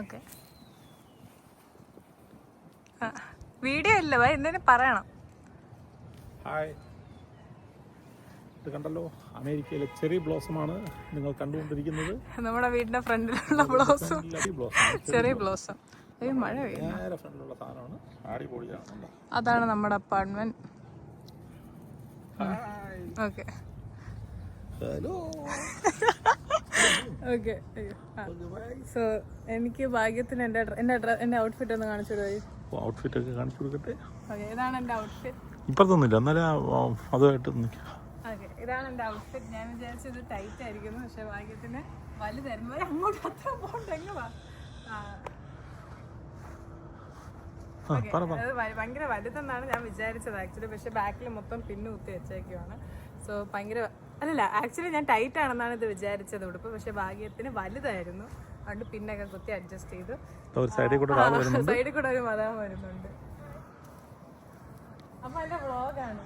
Okay, video ഇല്ല ഭായി, എന്തെങ്കിലും പറയണം. ഹായ്, ഇത് കണ്ടല്ലോ, അമേരിക്കയിലെ ചെറി ബ്ലോസമാണ് നിങ്ങൾ കണ്ടുകൊണ്ടിരിക്കുന്നത്. നമ്മുടെ വീടിന്റെ ഫ്രണ്ടിലുള്ള ബ്ലോസം, ചെറി ബ്ലോസം. മഴ നേരെ ഫ്രണ്ടിലുള്ള സാധനമാണ്, അടിപൊളിയാണ്. അതാണ് നമ്മുടെ apartment. Okay hello. Okay, so എനിക്ക് ഭാഗ്യത്തിന് എന്റെ ഔട്ട്ഫിറ്റ് ഒന്ന് കാണിച്ചു തരുമോ? ഔട്ട്ഫിറ്റ് ഒക്കെ കാണിച്ചു കൊടുക്കട്ടെ. ഇതാണ് എന്റെ ഔട്ട്ഫിറ്റ്. ഇപ്പത്തൊന്നുമില്ല, എന്നാലും അതുമായിട്ട് ഓക്കെ, ഇതാണ് എന്റെ ഔട്ട്ഫിറ്റ്. ഞാൻ വിചാരിച്ചത് ടൈറ്റ് ആയിരിക്കുന്നു, പക്ഷെ ഭാഗ്യത്തിന് വലുതായിരുന്നു. അങ്ങോട്ട് അത്ര പോണ്ടെങ്കിലാ ഭയങ്കര വലുതെന്നാണ് ഞാൻ വിചാരിച്ചത് ആക്ച്വലി. പക്ഷെ ബാക്കിൽ മൊത്തം പിന്നു കുത്തി വെച്ചേക്കുവാണ്. സോ ഭയങ്കര അല്ലല്ല, ആക്ച്വലി ഞാൻ ടൈറ്റ് ആണെന്നാണ് ഇത് വിചാരിച്ചത് ഉടുപ്പ്. പക്ഷെ ഭാഗ്യത്തിന് വലുതായിരുന്നു, അതുകൊണ്ട് പിന്നൊക്കെ കുത്തി അഡ്ജസ്റ്റ് ചെയ്തു. സൈഡിൽ കൂടെ ഒരു മതാം വരുന്നുണ്ട്. അപ്പൊ എന്റെ വ്ളോഗാണ്.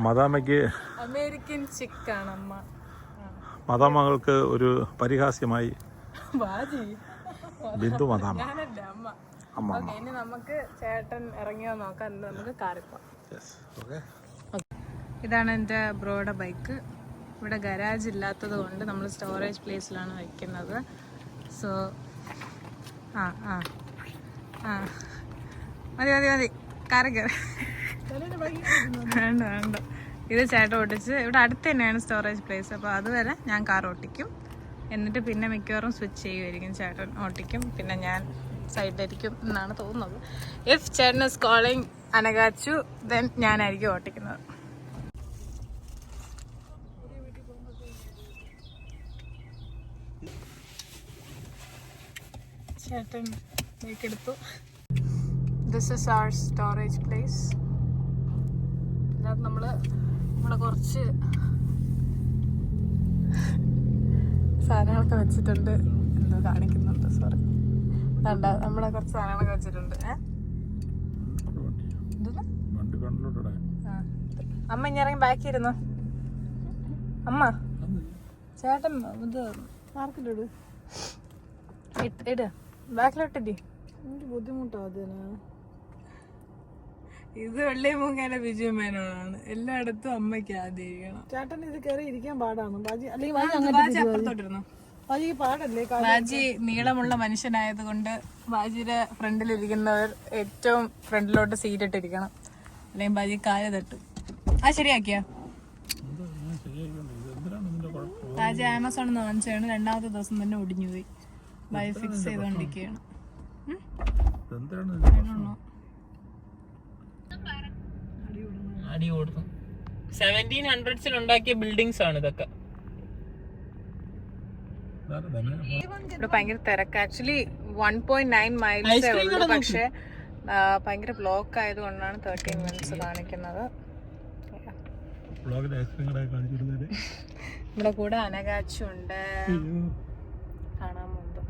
മദാമയ്ക്ക് അമേരിക്കൻ ചിക്കാണ് അമ്മ. മദാമകൾക്ക് ഒരു പരിഹാസ്യമായി ബിന്ദു മദാമ. ഞാനല്ല അമ്മ. ഓക്കെ, ഇനി നമുക്ക് ചേട്ടൻ ഇറങ്ങിയോ നോക്കാം. നമുക്ക് കാറിപ്പോ. ഇതാണ് എൻ്റെ ബ്രോയുടെ ബൈക്ക്. ഇവിടെ ഗരാജ് ഇല്ലാത്തത് കൊണ്ട് നമ്മൾ സ്റ്റോറേജ് പ്ലേസിലാണ് വയ്ക്കുന്നത്. സോ മതി കാറ് കയറി. വേണ്ട, ഇത് ചേട്ടൻ ഓട്ടിച്ച്. ഇവിടെ അടുത്ത് തന്നെയാണ് സ്റ്റോറേജ് പ്ലേസ്. അപ്പോൾ അതുവരെ ഞാൻ കാർ ഓട്ടിക്കും. എന്നിട്ട് പിന്നെ മിക്കവാറും സ്വിച്ച് ചെയ്യുമായിരിക്കും. ചേട്ടൻ ഓട്ടിക്കും, പിന്നെ ഞാൻ സൈഡിലായിരിക്കും എന്നാണ് തോന്നുന്നത്. ഇഫ് ചേട്ടൻ ഇസ് കോളിംഗ് അനഗാച്ചു, ദെൻ ഞാനായിരിക്കും ഓട്ടിക്കുന്നത്. ചേട്ടൻ ബൈക്ക് എടുത്തു. This is our storage place. അതിനകത്ത് നമ്മളെ കുറച്ച് സാധനങ്ങളൊക്കെ വെച്ചിട്ടുണ്ട്. എന്തോ കാണിക്കുന്നുണ്ട്, സോറി. നമ്മളെ കുറച്ച് സാധനങ്ങളൊക്കെ വെച്ചിട്ടുണ്ട്. അമ്മ ഇനി ഇറങ്ങി ബാക്കി ഇരുന്നു. അമ്മ, ചേട്ടൻ ഇത് മാർക്കറ്റ് ഇട്, ബാക്കിലോട്ടില്ലേ. എനിക്ക് ബുദ്ധിമുട്ടാണ്. ഇത് വെള്ളിമൂങ്ങാന്റെ ബിജു മേനോനാണ്. എല്ലായിടത്തും അമ്മയ്ക്ക് ആദ്യം ഇരിക്കണം. ചേട്ടൻ ഇത് കയറി ഇരിക്കാൻ പാടാണ്. ബാജി നീളമുള്ള മനുഷ്യനായത് കൊണ്ട് ബാജിയുടെ ഫ്രണ്ടിലിരിക്കുന്നവർ ഏറ്റവും ഫ്രണ്ടിലോട്ട് സീറ്റ് ഇട്ടിരിക്കണം, അല്ലെങ്കിൽ ബാജി കായ തട്ടും. ശരിയാക്കിയ ബാജി ആമസോണിൽ നിന്ന് വാങ്ങിച്ചാണ്. രണ്ടാമത്തെ ദിവസം തന്നെ ഒടിഞ്ഞു പോയി. ബാജി ഫിക്സ് ചെയ്തോണ്ടിരിക്കുകയാണ്. അടി കൊടുത്തു. 1700s ഉണ്ടാക്കിയ ബിൽഡിങ്സ് ആണ് ഇതൊക്കെ. ഇവിടെ ഭയങ്കര തിരക്ക്. ആക്ച്വലി 1.9 മൈൽസേ ഉള്ളൂ, പക്ഷെ ഭയങ്കര ബ്ലോക്ക് ആയതുകൊണ്ടാണ് 13 മിനിറ്റ്സ് കാണിക്കുന്നത്. ഇവിടെ കൂടെ അനഗാച്ചുണ്ട്, കാണാൻ മുമ്പ്.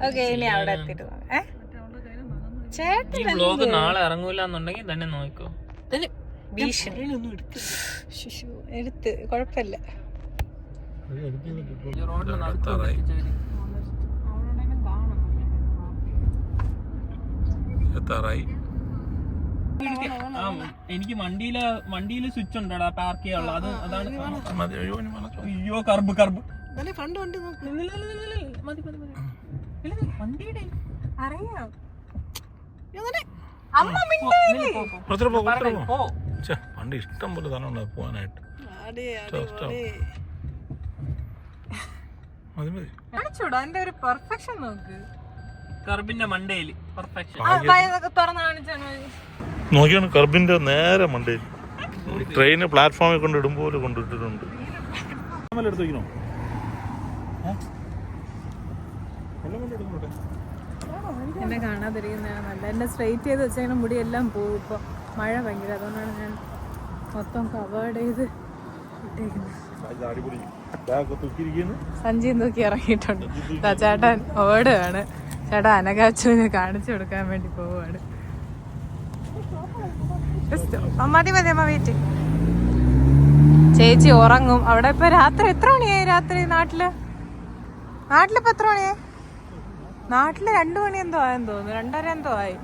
ഓക്കെ, ഇനി അവിടെ എത്തിയിട്ട് ചേട്ടൻ നാളെ ഇറങ്ങൂലെന്നുണ്ടെങ്കിൽ തന്നെ നോക്കോ. എടുത്ത് കുഴപ്പമില്ല. എനിക്ക് വണ്ടിയില് സ്വിച്ച് ഉണ്ടോടാ പാർക്ക് ചെയ്യാനുള്ള. അതാണ്. അയ്യോ, കർബ് വണ്ടിയുടെ അറിയാം. പണ്ട് ഇഷ്ടം പോലെ തന്നെ പോവാനായിട്ട്. അതിന്റെ ഒരു പെർഫെക്ഷൻ നോക്ക്. കർബിന്റെ മണ്ടയില് പെർഫെക്ഷൻ നോക്കിയാണ്. കർബിന്റെ നേരെ മണ്ടയിൽ ട്രെയിന് പ്ലാറ്റ്ഫോമിൽ കൊണ്ട് ഇടുമ്പോൾ കൊണ്ടിട്ടിട്ടുണ്ട്. എടുത്തേക്കണോ? എന്നെ കാണാതിരിക്കുന്നതാണ് നല്ല. എന്നെ സ്ട്രെയിറ്റ് ചെയ്ത് വെച്ചാൽ മുടിയെല്ലാം പോകും. ഇപ്പോൾ മഴ ഭയങ്കര, അതുകൊണ്ടാണ് ഞാൻ മൊത്തം കവേർഡ് ചെയ്ത് ഇട്ടേക്കുന്നത്. സഞ്ചിയും തൂക്കി ഇറങ്ങിയിട്ടുണ്ട്. ചേട്ടൻ ഓടുകയാണ്. ചേട്ടൻ അനഗാച്ചുവിനെ കാണിച്ചു കൊടുക്കാൻ വേണ്ടി പോവുകയാണ്. മതി അമ്മ വെയിറ്റ്. ചേച്ചി ഉറങ്ങും അവിടെ. ഇപ്പൊ രാത്രി എത്ര മണിയായി? രാത്രി നാട്ടിലിപ്പോ എത്ര മണിയായി? നാട്ടില് 2 മണി എന്തോ ആയെന്ന് തോന്നുന്നു, 2:30 എന്തോ ആയി.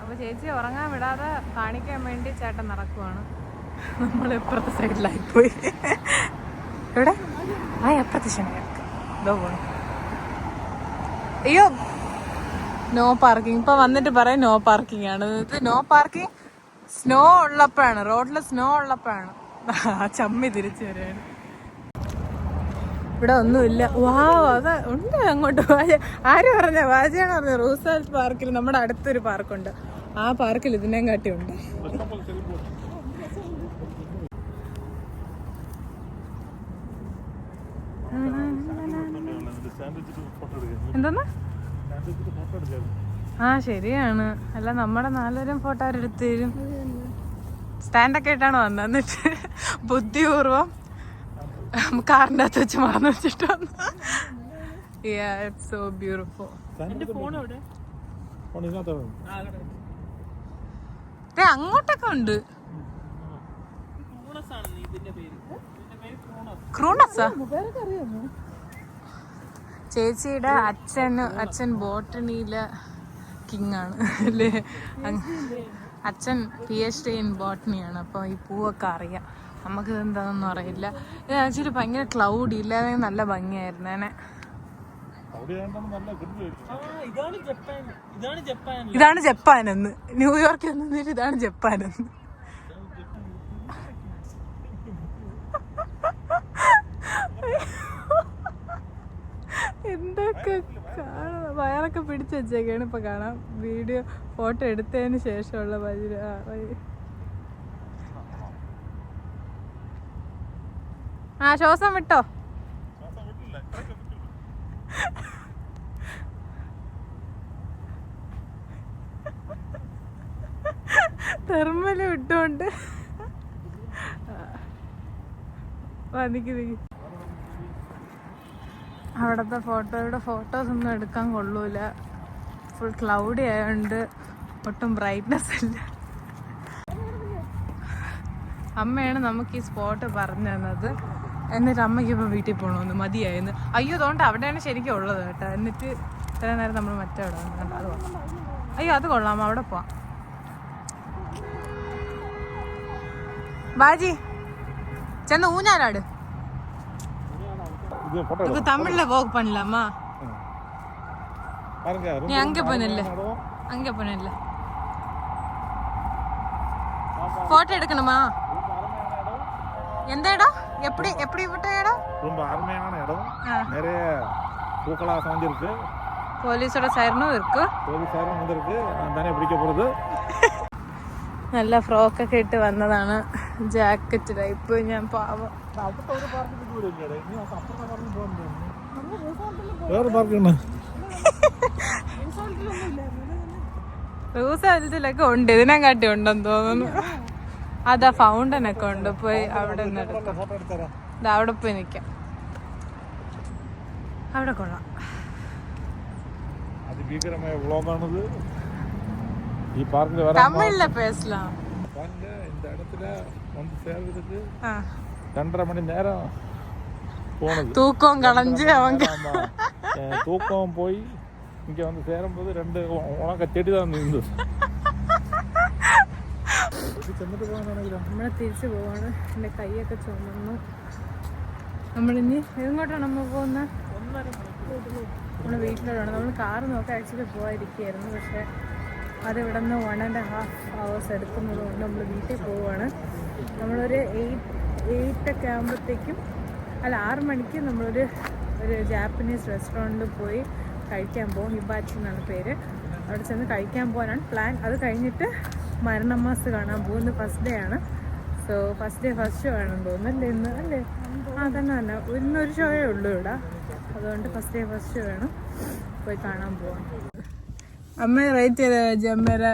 അപ്പൊ ചേച്ചി ഉറങ്ങാൻ വിടാതെ കാണിക്കാൻ വേണ്ടി ചേട്ടൻ നടക്കുവാണ്. നമ്മൾ ഇപ്പുറത്തെ സൈഡിലായിപ്പോയി. ഇവിടെ അപ്പുറത്തെ ശനിയാ പോണു. അയ്യോ, നോ പാർക്കിംഗ്. ഇപ്പൊ വന്നിട്ട് പറയാം നോ പാർക്കിംഗ് ആണ്. ഇത് നോ പാർക്കിംഗ് സ്നോ ഉള്ളപ്പോഴാണ്, റോഡില് സ്നോ ഉള്ളപ്പോഴാണ്. ചമ്മി തിരിച്ചു വരികയാണ്. ഇവിടെ ഒന്നുമില്ല. അത് ഉണ്ട് അങ്ങോട്ട്. ആര് പറഞ്ഞ വാജയാണ് പറഞ്ഞത്? റൂസൽ പാർക്കിൽ നമ്മുടെ അടുത്തൊരു പാർക്കുണ്ട്. ആ പാർക്കിൽ ഇതിനെയും കാട്ടി ഉണ്ട്. എന്തോന്ന്? ശരിയാണ്. അല്ല, നമ്മുടെ 4 ഫോട്ടോ അവരെടുത്ത് തരും. സ്റ്റാൻഡൊക്കെ ആയിട്ടാണ് വന്നത്. എന്നിട്ട് ബുദ്ധിപൂർവം കാറിൻ്റെ അകത്ത് വെച്ച് മറന്നു വെച്ചിട്ട് വന്നു. So beautiful. അങ്ങോട്ടൊക്കെ ഉണ്ട്. ക്രൂണസാ? ചേച്ചിയുടെ അച്ഛൻ ബോട്ടണിയിലെ കിങ് ആണ് അല്ലേ? അച്ഛൻ PhD ഇൻ ബോട്ടണിയാണ്. അപ്പോൾ ഈ പൂവൊക്കെ അറിയാം. നമുക്ക് എന്താണെന്നൊന്നും അറിയില്ല. ഇത് ആക്ച്വലി ഭയങ്കര ക്ലൗഡി, ഇല്ലാതെ നല്ല ഭംഗിയായിരുന്നു. ഇതാണ് ജപ്പാനെന്ന്. ന്യൂയോർക്കിൽ നിന്നിട്ട് ഇതാണ് ജപ്പാനെന്ന്. എന്തൊക്കെ കാണാം. വയറൊക്കെ പിടിച്ച് വെച്ചേക്കാണ്. ഇപ്പൊ കാണാം. വീഡിയോ ഫോട്ടോ എടുത്തതിന് ശേഷമുള്ള ശ്വാസം വിട്ടോ? തെർമല് വിട്ടോണ്ട് അവിടത്തെ ഫോട്ടോസ് ഒന്നും എടുക്കാൻ കൊള്ളൂല. ഫുൾ ക്ലൗഡി ആയതുകൊണ്ട് ഒട്ടും ബ്രൈറ്റ്നെസ് ഇല്ല. അമ്മയാണ് നമുക്ക് ഈ സ്പോട്ട് പറഞ്ഞു തന്നത്. എന്നിട്ട് അമ്മയ്ക്ക് ഇപ്പം വീട്ടിൽ പോകണമെന്ന് മതിയായിരുന്നു. അയ്യോ, അതുകൊണ്ട് അവിടെയാണ് ശരിക്കും ഉള്ളത് കേട്ടോ. എന്നിട്ട് ഇത്ര നേരം നമ്മൾ മറ്റേ അവിടെ വന്നു. അത് കൊള്ളാം. അയ്യോ, അത് കൊള്ളാം. അവിടെ പോവാം. ബാജി ചെന്ന് ഊഞ്ഞാലാട്. தமிழ்ல வாக் பண்ணலாமா? நீ அங்க போனல்ல போட்டோ எடுக்கணுமா? எந்த இடம்? எப்படி விட்ட இடம்? ரொம்ப அருமையான இடம். நிறைய பூக்களா சமைஞ்சிருக்கு. போலீஸோட சைரனும் இருக்கு. போலீஸ் சைரன் வந்திருக்கு. நான் தானே பிடிக்க போறது. നല്ല ഫ്രോക്കൊക്കെ ഇട്ട് വന്നതാണ്. Jacket type. ഞാൻ പാവം. റൂസലത്തിലൊക്കെ ഉണ്ട്. ഇതിനെക്കാട്ടി ഉണ്ടെന്ന് തോന്നുന്നു. അതാ ഫൗണ്ടനൊക്കെ ഉണ്ട്. പോയി അവിടെ നിന്ന് എടുക്കാം. അവിടെ പോയി നിൽക്കാം. അവിടെ കൊള്ളാം. അതിഭീകരമായ വ്ളോഗാണിത്. ഈ പാർക്കിൽ തമിഴിലെ പേസലാം. இந்த இடத்துல வந்து சேர்றதுக்கு 2.5 மணி நேரம் போனது. தூக்கம் களைஞ்சு அவங்க தூக்கம் போய் இங்க வந்து சேரும்போது 2 உனக்கு ചെടി தான் നിന്നത്. നമ്മളെ തിരിച്ചു പോവാണ്. എൻ്റെ കൈയൊക്കെ ചുമന്നു. നമ്മളിനി എങ്ങോട്ടാണ് നമ്മൾ പോകുന്നത്? നമ്മുടെ വീട്ടിലോട്ടാണ്. നമ്മൾ കാറ് നോക്കാൻ ആക്ച്വലി പോകാതിരിക്കുകയായിരുന്നു. പക്ഷേ അതിവിടെ നിന്ന് 1.5 hours എടുക്കുന്നത് കൊണ്ട് നമ്മൾ വീട്ടിൽ പോവുകയാണ്. നമ്മളൊരു 8 ആകുമ്പോഴത്തേക്കും 6 മണിക്ക് നമ്മളൊരു ജാപ്പനീസ് റെസ്റ്റോറൻറ്റിൽ പോയി കഴിക്കാൻ പോകും. ഹിബാച്ചി എന്നാണ് പേര്. അവിടെ ചെന്ന് കഴിക്കാൻ പോകാനാണ് പ്ലാൻ. അത് കഴിഞ്ഞിട്ട് മരണമാസ് കാണാൻ പോകും. ഇന്ന് ഫസ്റ്റ് ഡേ ആണ്. സോ ഫസ്റ്റ് ഷോ ആണെന്ന് തോന്നുന്നു. ഇന്ന് അല്ലേ? തന്നെ ഇന്നൊരു ഷോയേ ഉള്ളൂ ഇവിടെ. അതുകൊണ്ട് ഫസ്റ്റ് ഷോ വേണം. പോയി കാണാൻ പോവാം. അമ്മ റേറ്റ് ചെയ്ത വെച്ച് അമ്മേരെ.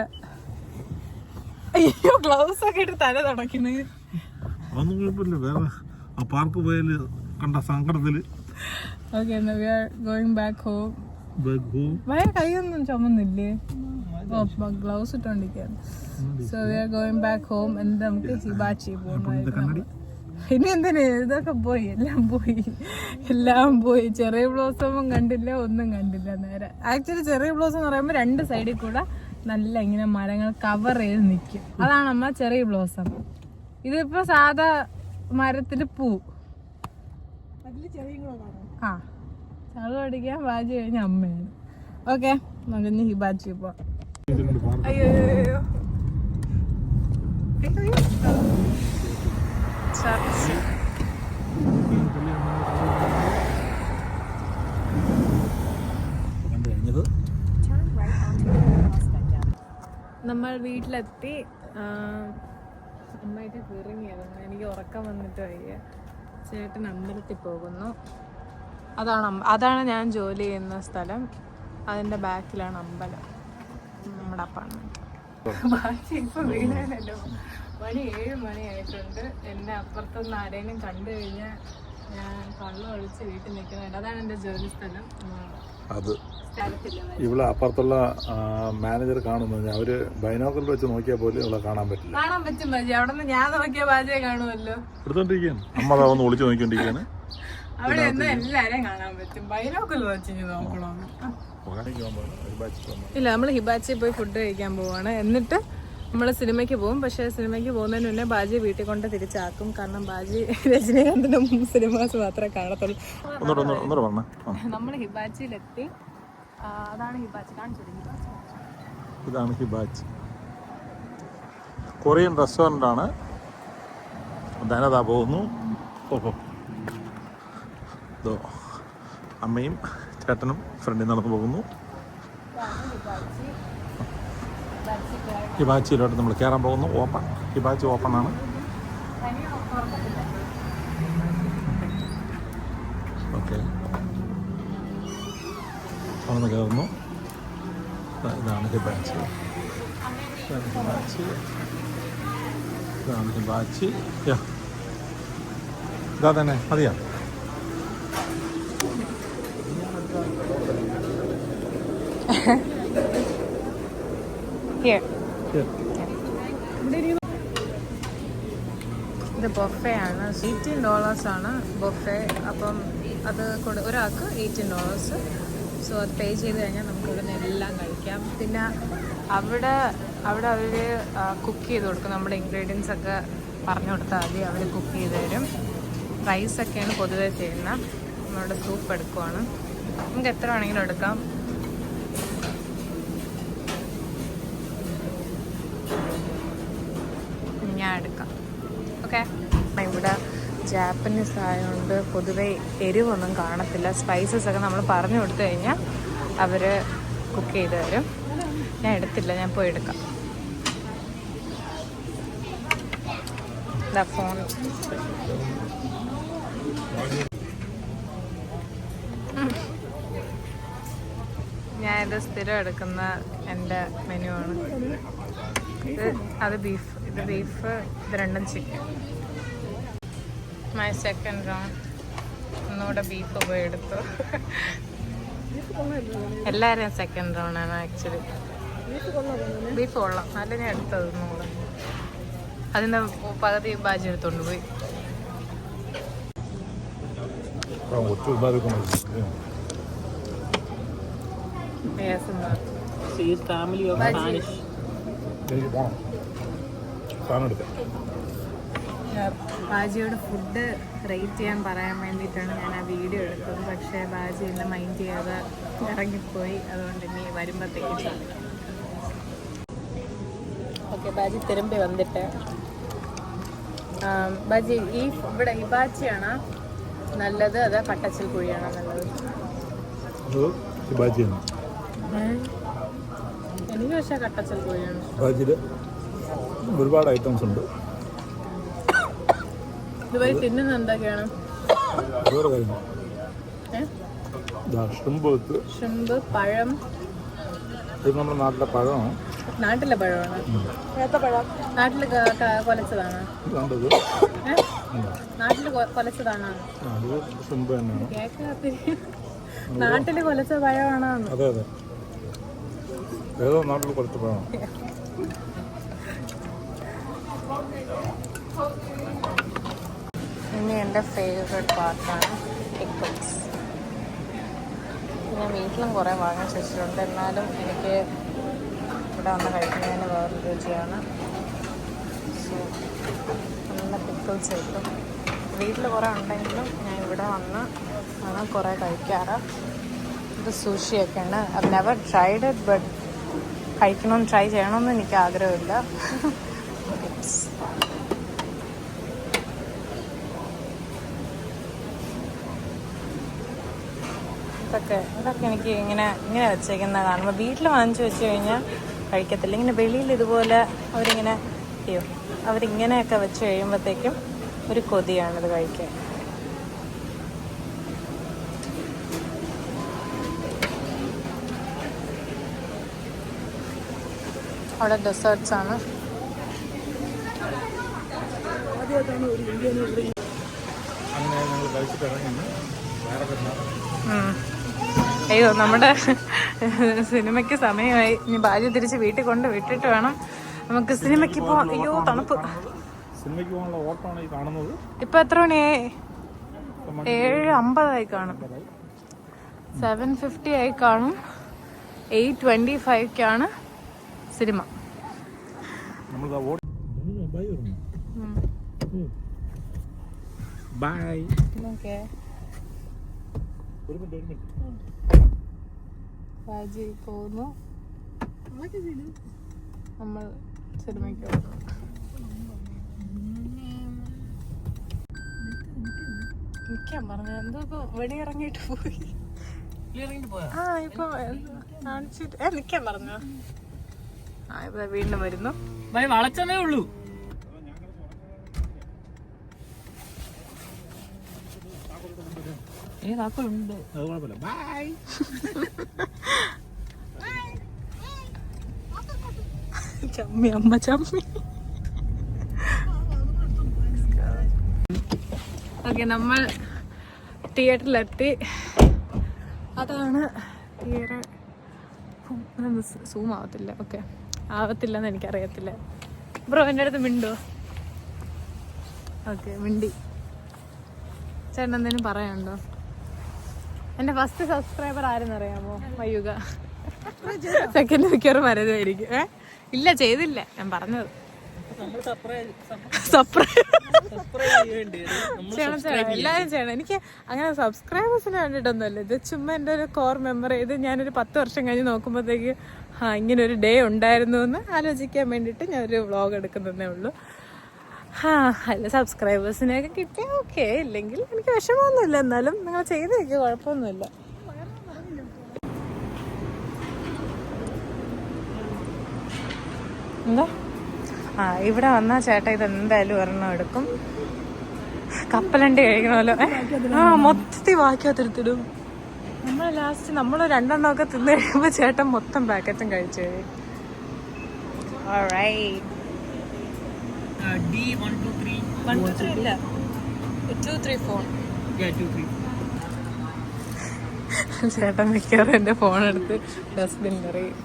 അയ്യോ, ഗ്ലൗസ് ഒക്കെ ഇട്ട് തല തുടക്കുന്നത്. അതൊന്നും കുഴപ്പമില്ല. വേറെ ആ പാർക്ക് പോയാല് കണ്ട സങ്കടത്തില്. Okay, we are going back home. കൈയൊന്നും ചുമന്നില്ലേ? ഗ്ലൗസ് ഇട്ടോണ്ടിരിക്കുകയാണ്. So we are going back home. എന്നിട്ട് നമുക്ക് ഹിബാച്ചി പോകുന്നു. ഇനി എന്തിനാ ഇതൊക്കെ പോയി, എല്ലാം പോയി. ചെറിയ ബ്ലോസമും കണ്ടില്ല, ഒന്നും കണ്ടില്ല നേരെ. ആക്ച്വലി ചെറിയ ബ്ലോസം എന്ന് പറയുമ്പോൾ രണ്ട് സൈഡിൽ കൂടെ നല്ല ഇങ്ങനെ മരങ്ങൾ കവർ ചെയ്ത് നിൽക്കും. അതാണ് നമ്മളെ ചെറിയ ബ്ലോസം. ഇതിപ്പോ സാധാ മരത്തില് പൂ. ആ ചളു അടിക്കാൻ ബാജി കഴിഞ്ഞ അമ്മയാണ്. ഓക്കെ, നമുക്ക് ഹിബാച്ചി പോ. അയ്യോ ചർച്ച്. നമ്മൾ വീട്ടിലെത്തി. അമ്മയൊക്കെ ഇറങ്ങിയതാണ്. എനിക്ക് ഉറക്കം വന്നിട്ട് വയ്യ. ചേട്ടൻ അമ്പലത്തിൽ പോകുന്നു. അതാണ് ഞാൻ ജോലി ചെയ്യുന്ന സ്ഥലം. അതിൻ്റെ ബാക്കിലാണ് അമ്പലം, നമ്മുടെ അപ്പാർട്ട്മെന്റ്. ബാക്കി ഇപ്പൊ വീടാനല്ലോ. മണി 7 മണിയായിട്ടുണ്ട്. എന്നെ അപ്പുറത്തൊന്ന് ആരെങ്കിലും കണ്ടു കഴിഞ്ഞാൽ ഞാൻ കള്ളം ഒളിച്ച് വീട്ടിൽ നിൽക്കുന്നുണ്ട്. അതാണ് എൻ്റെ ജോലി സ്ഥലം. അത് ഇവിടെ അപ്പുറത്തുള്ള മാനേജർ കാണുന്നത് അവര് ബൈനോക്കറിൽ വെച്ച് നോക്കിയാൽ പോലും ഇവിടെ കാണാൻ പറ്റില്ല. കാണാൻ പറ്റും ബാജി. അവിടെ നിന്ന് ഞാൻ നോക്കിയ ബാജിയെ കാണുമല്ലോ. എടുത്തോണ്ടിരിക്കുകയാണ് അമ്മ അതാവുന്ന ഒളിച്ച് നോക്കിക്കൊണ്ടിരിക്കുകയാണ്. അവിടെ നിന്ന് എല്ലാരെയും കാണാൻ പറ്റും. ബൈനോക്കറിൽ വെച്ച് നോക്കണമെന്ന് ഇല്ല. നമ്മൾ ഹിബാച്ചി പോയി ഫുഡ് കഴിക്കാൻ പോവാണ്. എന്നിട്ട് നമ്മൾ സിനിമയ്ക്ക് പോകും. പക്ഷേ സിനിമയ്ക്ക് പോകുന്നതിന് മുന്നേ ബാജി വീട്ടിൽ കൊണ്ട് തിരിച്ചാക്കും. കാരണം ബാജി രജനീകാന്തിന്റെ സിനിമാസ് മാത്രമേ കാണത്തുള്ളൂ. നമ്മൾ ഹിബാച്ചിയിലെത്തി. അതാണ് ഹിബാച്ചി. ഇതാണ് ഹിബാച്ചി, കൊറിയൻ റെസ്റ്റോറൻ്റ് ആണ്. ധനതാ പോകുന്നു. ഓഹോ, അമ്മയും ചേട്ടനും ഫ്രണ്ടിൽ നടന്നു പോകുന്നു. ഹിബാച്ചിയിലോട്ട് നമ്മൾ കയറാൻ പോകുന്നു. ഓപ്പൺ, ഹിബാച്ചി ഓപ്പൺ ആണ്. ഓക്കെ, അവിടെ കയറുന്നു. ഇതാണ് ഹിബാച്ചി, ഇതാണ് ഹിബാച്ചി. ഇതാ തന്നെ മതിയാ. ഇത് ബൊഫേ ആണ്. $18 ആണ് ബൊഫേ. അപ്പം അത് ഒരാൾക്ക് $18. സോ അത് പേ ചെയ്ത് കഴിഞ്ഞാൽ നമുക്ക് ഇവിടെ നിന്ന് എല്ലാം കഴിക്കാം. പിന്നെ അവിടെ അവർ കുക്ക് ചെയ്ത് കൊടുക്കും. നമ്മുടെ ഇൻഗ്രീഡിയൻസ് ഒക്കെ പറഞ്ഞു കൊടുത്താൽ മതി, അവർ കുക്ക് ചെയ്ത് തരും. റൈസൊക്കെയാണ് പൊതുവെ ചെയ്യുന്നത്. നമ്മളുടെ സൂപ്പ് എടുക്കുവാണ്. നമുക്ക് എത്ര വേണമെങ്കിലും എടുക്കാം. ഞാൻ എടുക്കാം. ഓക്കെ, ഇവിടെ ജാപ്പനീസ് ആയതുകൊണ്ട് പൊതുവെ എരിവൊന്നും കാണത്തില്ല. സ്പൈസസ് ഒക്കെ നമ്മൾ പറഞ്ഞു കൊടുത്തു കഴിഞ്ഞാൽ അവർ കുക്ക് ചെയ്ത് തരും. ഞാൻ എടുത്തില്ല, ഞാൻ പോയി എടുക്കാം. ഫോൺ ഞാനിത് സ്ഥിരം എടുക്കുന്ന എൻ്റെ മെനു ആണ്. അത് ബീഫ്, ഇത് ബീഫ്, ഇത് രണ്ടും ചിക്കൻ. My second round. ഒന്നുകൂടെ ബീഫ് പോയി എടുത്തു. എല്ലാവരും സെക്കൻഡ് റൗണ്ടാണ് ആക്ച്വലി. ബീഫ് കൊള്ളാം, നല്ല ഞാൻ എടുത്തത് ഒന്നുകൂടെ. അതിൻ്റെ പകുതി ബാജി എടുത്തോണ്ട് പോയി. ബാജിയോട് ഫുഡ് റേറ്റ് ചെയ്യാൻ പറയാൻ വേണ്ടിയിട്ടാണ് ഞാൻ ആ വീഡിയോ എടുത്തത്. പക്ഷേ ബാജി എന്നെ മൈൻഡ് ചെയ്യാതെ ഇറങ്ങിപ്പോയി. അതുകൊണ്ട് ഇനി വരുമ്പോഴത്തേക്ക് ഓക്കെ. ബാജി തിരുമ്പി വന്നിട്ട് ബാജി ഇവിടെ ഹിബാച്ചിയാണ് നല്ലത്, അത് പട്ടച്ചൽ കുഴിയാണോ നല്ലത്? എനിക്ക് പക്ഷേ കട്ടച്ചൽ കുഴിയാണ്. ഒരുപാട് ഐറ്റംസ് ഉണ്ട്. ഇതുവരെ തിന്നുന്നത് എന്തൊക്കെയാണ്? ഷ്രിമ്പ്, പഴം. ഇത് നമ്മുടെ നാട്ടിലെ പഴമാണ്. നാട്ടിലെ പഴമാണ്. നാട്ടില് കൊലച്ചതാണ്. നാട്ടില് കൊലച്ചതാണ്. നാട്ടില് കൊലച്ച പഴമാണോ? അതെ അതെ, ഏതോ നാട്ടിൽ കൊലച്ച പഴമാണ്. എൻ്റെ ഫേവറേറ്റ് പാർട്ടാണ് പിക്കിൾസ്. ഞാൻ വീട്ടിലും കുറേ വാങ്ങിച്ച് വെച്ചിട്ടുണ്ട്, എന്നാലും എനിക്ക് ഇവിടെ വന്ന് കഴിക്കുന്നതിന് വേറൊരു രുചിയാണ്. സോ നല്ല പിക്കിൾസ് കിട്ടും. വീട്ടിൽ കുറേ ഉണ്ടെങ്കിലും ഞാൻ ഇവിടെ വന്ന് ആണ് കുറേ കഴിക്കാറ്. ഇത് സുഷിയൊക്കെയാണ്. I never tried it, but try ചെയ്യണമെന്ന് എനിക്ക് ആഗ്രഹമില്ല. ഇതൊക്കെ എനിക്ക് ഇങ്ങനെ വെച്ചേക്കുന്നത് കാണുമ്പോൾ വീട്ടിൽ വാങ്ങിച്ച് വെച്ച് കഴിഞ്ഞാൽ കഴിക്കത്തില്ല. ഇങ്ങനെ വെളിയിൽ ഇതുപോലെ അവരിങ്ങനെയൊക്കെ വെച്ച് കഴിയുമ്പോഴത്തേക്കും ഒരു കൊതിയാണിത് കഴിക്കാൻ. അവിടെ ഡെസേർട്സ് ആണ്. അയ്യോ, നമ്മുടെ സിനിമയ്ക്ക് സമയമായി. ഇനി ഭാര്യ തിരിച്ച് വീട്ടിൽ കൊണ്ട് വിട്ടിട്ട് വേണം നമുക്ക് സിനിമയ്ക്ക് പോവാം. അയ്യോ, തണുപ്പ്. സിനിമയ്ക്ക് പോകാനുള്ള ഓട്ടമാണ് ഈ കാണുന്നത്. ഇപ്പൊ എത്ര മണിയായി? 7:50 കാണും. 7:50 ആയി കാണും. 8:25 സിനിമ. ബാജി പോകുന്നു. നമ്മൾ സിനിമയ്ക്ക് പോകുന്നു. നിൽക്കാൻ പറഞ്ഞു. എന്തോ ഇപ്പൊ വെളിയിറങ്ങിയിട്ട് പോയി. ആ ഇപ്പൊ കാണിച്ചിട്ട് നിൽക്കാൻ പറഞ്ഞു. ആ ഇപ്പൊ വീണ്ടും വരുന്നു. വളച്ചതേ ഉള്ളൂ. താക്കോലുണ്ട്. അത് കുഴപ്പമില്ല. ബൈ. ചമ്മി അമ്മ ചമ്മി. ഓക്കെ, നമ്മൾ തിയേറ്ററിലെത്തി. അതാണ് തിയേറ്റർ. സൂം ആവത്തില്ല. ഓക്കെ, ആവത്തില്ലെന്ന് എനിക്കറിയത്തില്ല. ബ്രോ എൻ്റെ അടുത്ത് മിണ്ടോ? ഓക്കെ, മിണ്ടി. ചേട്ടൻ എന്തെങ്കിലും പറയാനുണ്ടോ? എൻ്റെ ഫസ്റ്റ് സബ്സ്ക്രൈബർ ആരെന്നറിയാമോ? മയൂക. സെക്കൻഡ് മിക്കവാറും വരുന്നതായിരിക്കും. ഇല്ല, ചെയ്തില്ല. ഞാൻ പറഞ്ഞത് എല്ലാവരും ചെയ്യണം. എനിക്ക് അങ്ങനെ സബ്സ്ക്രൈബേഴ്സിന് വേണ്ടിയിട്ടൊന്നുമല്ല. ഇത് ചുമ്മാ എൻ്റെ ഒരു കോർ മെമ്മറി. ഇത് ഞാനൊരു 10 വർഷം കഴിഞ്ഞ് നോക്കുമ്പോഴത്തേക്ക് ഇങ്ങനെ ഒരു ഡേ ഉണ്ടായിരുന്നു എന്ന് ആലോചിക്കാൻ വേണ്ടിയിട്ട് ഞാനൊരു വ്ളോഗ് എടുക്കുന്നതേ ഉള്ളൂ. അല്ല, സബ്സ്ക്രൈബേഴ്സിനെയൊക്കെ കിട്ടിയാൽ ഓക്കെ, ഇല്ലെങ്കിൽ എനിക്ക് വിഷമമൊന്നുമില്ല. എന്നാലും നിങ്ങൾ ചെയ്തേക്ക്, കുഴപ്പമൊന്നുമില്ല. എന്താ ഇവിടെ വന്നാൽ ചേട്ടാ ഇത് എന്തായാലും ഒരെണ്ണം എടുക്കും. കപ്പലണ്ടി കഴിക്കണമല്ലോ. മൊത്തത്തിൽ വാക്കിയാത്തിരുത്തിടും. നമ്മൾ ലാസ്റ്റ് നമ്മൾ 2 എണ്ണമൊക്കെ തിന്ന് കഴിയുമ്പോൾ ചേട്ടൻ മൊത്തം പാക്കറ്റും കഴിച്ചു കഴിയും. ചേട്ടൻ മിക്കവാറും എൻ്റെ ഫോണെടുത്ത് ഡസ്റ്റ്ബിൻ എറിയും.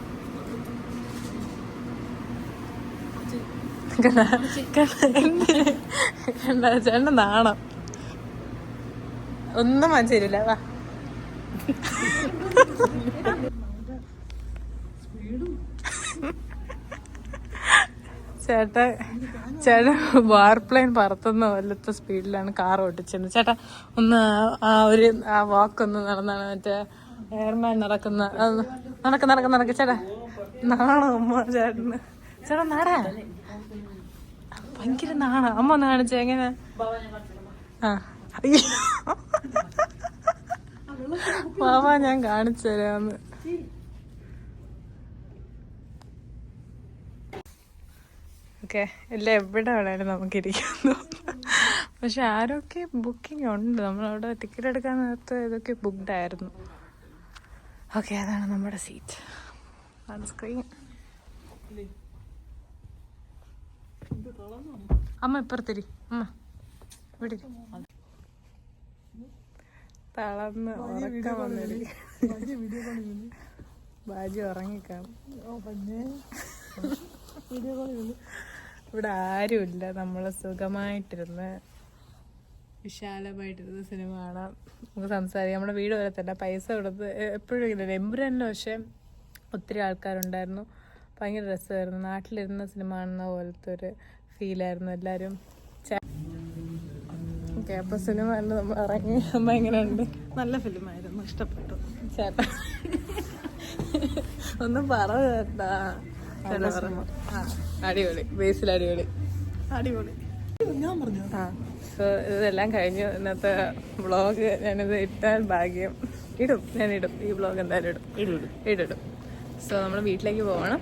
ചേട്ടൻ നാണം ഒന്നും മനസ്സിലില്ല. വാ, ചേട്ടൻ വാർപ്ലെയിൻ പറത്തുന്ന പോലത്തെ സ്പീഡിലാണ് കാർ ഓട്ടിച്ചത്. ചേട്ടാ ഒന്ന് ആ വാക്കൊന്ന് നടന്നാണ്. മറ്റേ എയർമാൻ നടക്കുന്ന ചേട്ടാ നാണോ അമ്മ ചേട്ടന്? ചേട്ടാ നാടാ, ഭയങ്കര നാണ. അമ്മ ഒന്ന് കാണിച്ചേ എങ്ങനെ? മാമാ ഞാൻ കാണിച്ചു തരാന്ന്. ഓക്കെ, എല്ലാം എവിടെ വേണേലും നമുക്ക് ഇരിക്കാൻ തോന്നുന്നു. പക്ഷെ ആരൊക്കെ ബുക്കിംഗ് ഉണ്ട്. നമ്മളവിടെ ടിക്കറ്റ് എടുക്കാൻ നേരത്തെ ഇതൊക്കെ ബുക്ക്ഡ് ആയിരുന്നു. ഓക്കെ, അതാണ് നമ്മുടെ സീറ്റ്. അതാണ് സ്ക്രീൻ. അമ്മ ഇപ്പുറത്തിരി. അമ്മ ഇവിടെ തളർന്ന് ഉറക്കം വന്നിരിക്കും. ബാജി ഉറങ്ങിക്കാണും. ഇവിടെ ആരുമില്ല. നമ്മൾ സുഖമായിട്ടിരുന്ന് വിശാലമായിട്ടിരുന്ന സിനിമ കാണാം, നമുക്ക് സംസാരിക്കാം. നമ്മുടെ വീട് പോലെ തന്നെ പൈസ കൊടുത്ത് എപ്പോഴും ഇല്ല. എമ്പുരാനിൽ പക്ഷേ ഒത്തിരി ആൾക്കാരുണ്ടായിരുന്നു, ഭയങ്കര രസമായിരുന്നു. നാട്ടിലിരുന്ന സിനിമ കാണുന്ന പോലത്തെ ഒരു ഫീലായിരുന്നു എല്ലാവരും. ഓക്കെ, അപ്പോൾ സിനിമ കണ്ട് നമ്മൾ ഇറങ്ങി. അമ്മ എങ്ങനെയുണ്ട്? നല്ല ഫിലിമായിരുന്നു, ഇഷ്ടപ്പെട്ടു. ചേട്ടാ ഒന്നും പറഞ്ഞാ അടിപൊളി, ബേസിൽ അടിപൊളി. അടിപൊളി. ഞാൻ പറഞ്ഞു. സോ ഇതെല്ലാം കഴിഞ്ഞു. ഇന്നത്തെ വ്ളോഗ് ഞാനിത് ഇട്ടാൽ ഭാഗ്യം. ഞാനിടും ഈ വ്ളോഗ് എന്തായാലും ഇടും. സോ നമ്മൾ വീട്ടിലേക്ക് പോകണം.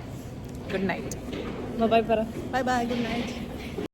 Good night. ബൈ പറ. Bye bye, good night.